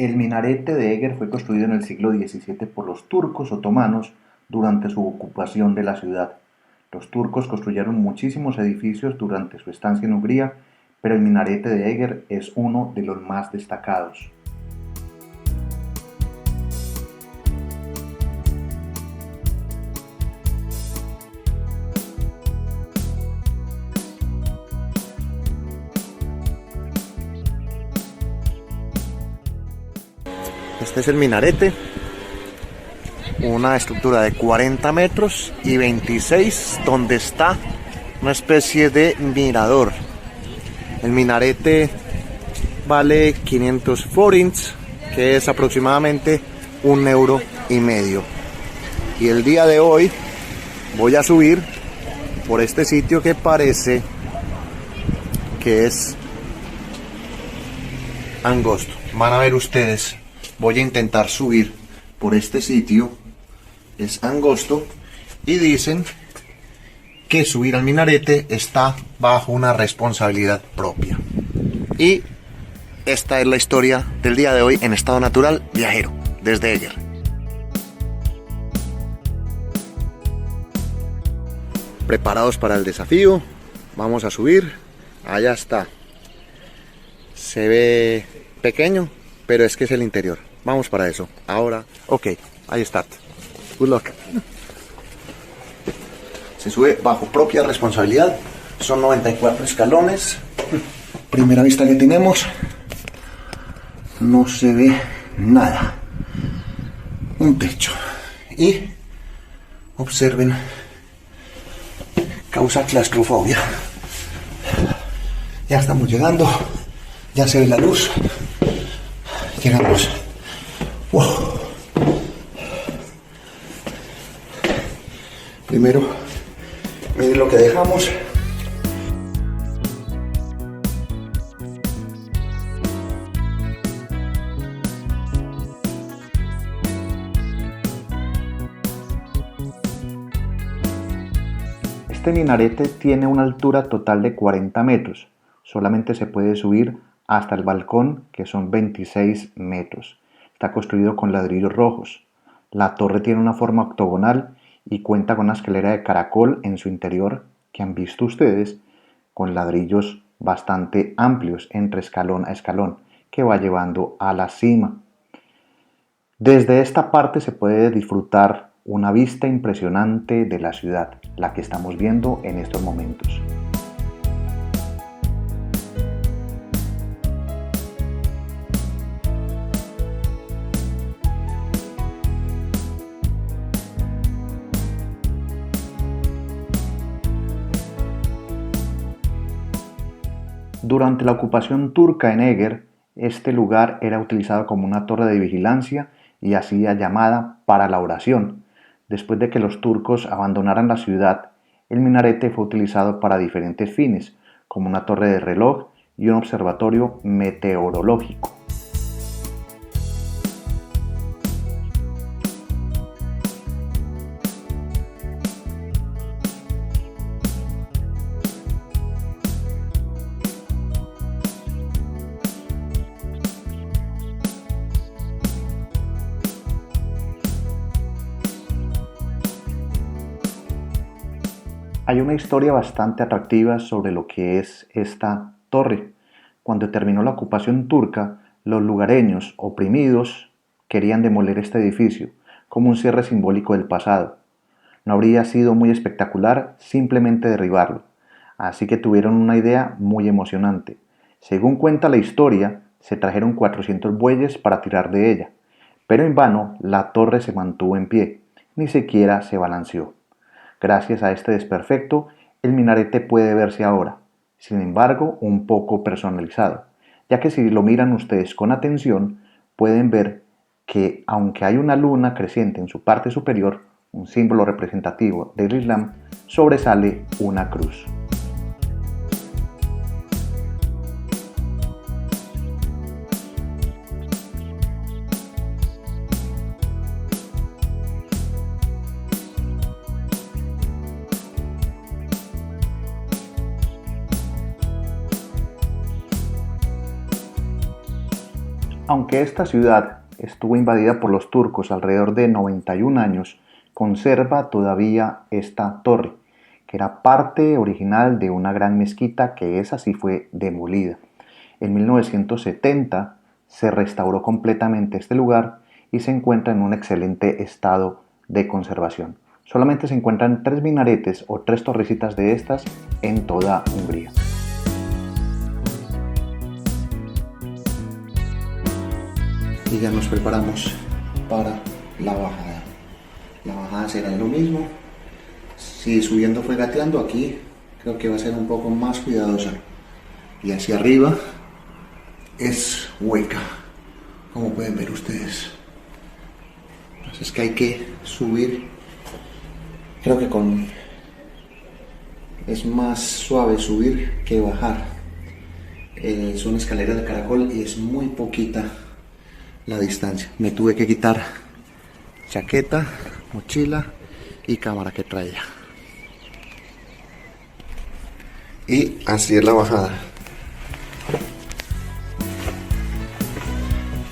El minarete de Eger fue construido en el siglo XVII por los turcos otomanos durante su ocupación de la ciudad. Los turcos construyeron muchísimos edificios durante su estancia en Hungría, pero el minarete de Eger es uno de los más destacados. Este es el minarete, una estructura de 40 metros y 26 donde está una especie de mirador. El minarete vale 500 forints, que es aproximadamente €1,50. Y el día de hoy voy a subir por este sitio que parece que es angosto. Van a ver ustedes. Voy a intentar subir por este sitio, es angosto, y dicen que subir al minarete está bajo una responsabilidad propia. Y esta es la historia del día de hoy en Estado Natural Viajero, desde Eger. Preparados para el desafío, vamos a subir. Allá está. Se ve pequeño, pero es que es el interior. Vamos para eso. Ahora, ok, ahí está. Good luck. Se sube bajo propia responsabilidad. Son 94 escalones. Primera vista que tenemos. No se ve nada. Un techo. Y observen. Causa claustrofobia. Ya estamos llegando. Ya se ve la luz. Llegamos. Wow. Primero, miren lo que dejamos. Este minarete tiene una altura total de 40 metros. Solamente se puede subir hasta el balcón, que son 26 metros. Está construido con ladrillos rojos. La torre tiene una forma octogonal y cuenta con una escalera de caracol en su interior, que han visto ustedes, con ladrillos bastante amplios entre escalón a escalón, que va llevando a la cima. Desde esta parte se puede disfrutar una vista impresionante de la ciudad, la que estamos viendo en estos momentos. Durante la ocupación turca en Eger, este lugar era utilizado como una torre de vigilancia y hacía llamada para la oración. Después de que los turcos abandonaran la ciudad, el minarete fue utilizado para diferentes fines, como una torre de reloj y un observatorio meteorológico. Hay una historia bastante atractiva sobre lo que es esta torre. Cuando terminó la ocupación turca, los lugareños, oprimidos, querían demoler este edificio como un cierre simbólico del pasado. No habría sido muy espectacular simplemente derribarlo, así que tuvieron una idea muy emocionante. Según cuenta la historia, se trajeron 400 bueyes para tirar de ella, pero en vano la torre se mantuvo en pie, ni siquiera se balanceó. Gracias a este desperfecto, el minarete puede verse ahora, sin embargo, un poco personalizado, ya que si lo miran ustedes con atención, pueden ver que aunque hay una luna creciente en su parte superior, un símbolo representativo del Islam, sobresale una cruz. Aunque esta ciudad estuvo invadida por los turcos alrededor de 91 años, conserva todavía esta torre, que era parte original de una gran mezquita que esa sí fue demolida. En 1970 se restauró completamente este lugar y se encuentra en un excelente estado de conservación. Solamente se encuentran 3 minaretes o 3 torrecitas de estas en toda Hungría. Y ya nos preparamos para la bajada. La bajada será lo mismo. Si subiendo fue gateando, aquí creo que va a ser un poco más cuidadosa. Y hacia arriba es hueca, como pueden ver ustedes. Entonces es que hay que subir. Creo que es más suave subir que bajar. Es una escalera de caracol y es muy poquita la distancia. Me tuve que quitar chaqueta, mochila y cámara que traía. Y así es la bajada.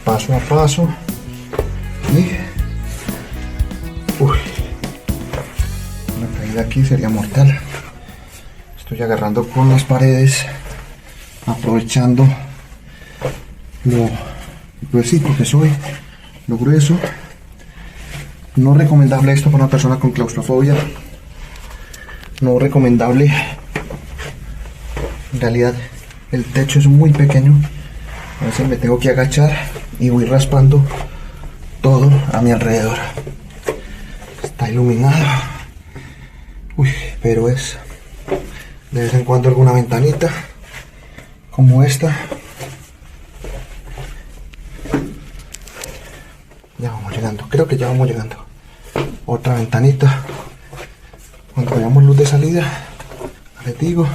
Paso a paso. Y una caída aquí sería mortal. Estoy agarrando con las paredes, aprovechando lo gruesito que soy, lo grueso. No recomendable esto para una persona con claustrofobia. No recomendable. En realidad el techo es muy pequeño. A veces me tengo que agachar y voy raspando todo a mi alrededor. Está iluminado. Pero es de vez en cuando alguna ventanita como esta. Ya vamos llegando, creo que ya vamos llegando. Otra ventanita. Cuando veamos luz de salida, les digo,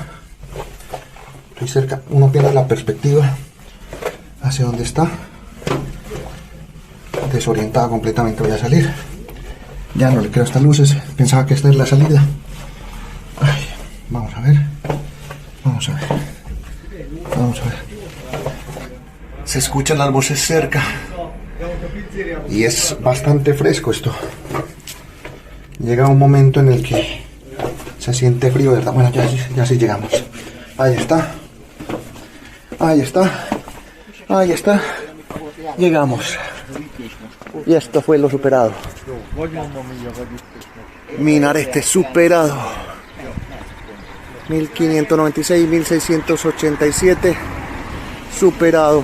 estoy cerca, uno pierde la perspectiva hacia donde está. Desorientado completamente, voy a salir. Ya no le creo a estas luces, pensaba que esta es la salida. Ay, vamos a ver. Vamos a ver. Vamos a ver. Se escuchan las voces cerca. Y es bastante fresco esto. Llega un momento en el que se siente frío, ¿verdad? Bueno, ya sí llegamos. Ahí está. Ahí está. Ahí está. Llegamos. Y esto fue lo superado. Minarete superado. 1596, 1687. Superado.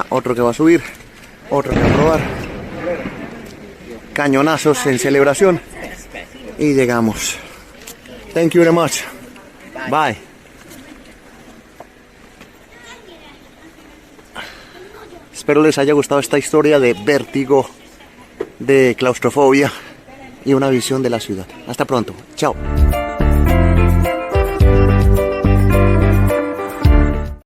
Otro que va a subir. Otro que va a probar. Cañonazos en celebración. Y llegamos. Thank you very much. Bye. Espero les haya gustado esta historia de vértigo, de claustrofobia y una visión de la ciudad. Hasta pronto. Chao.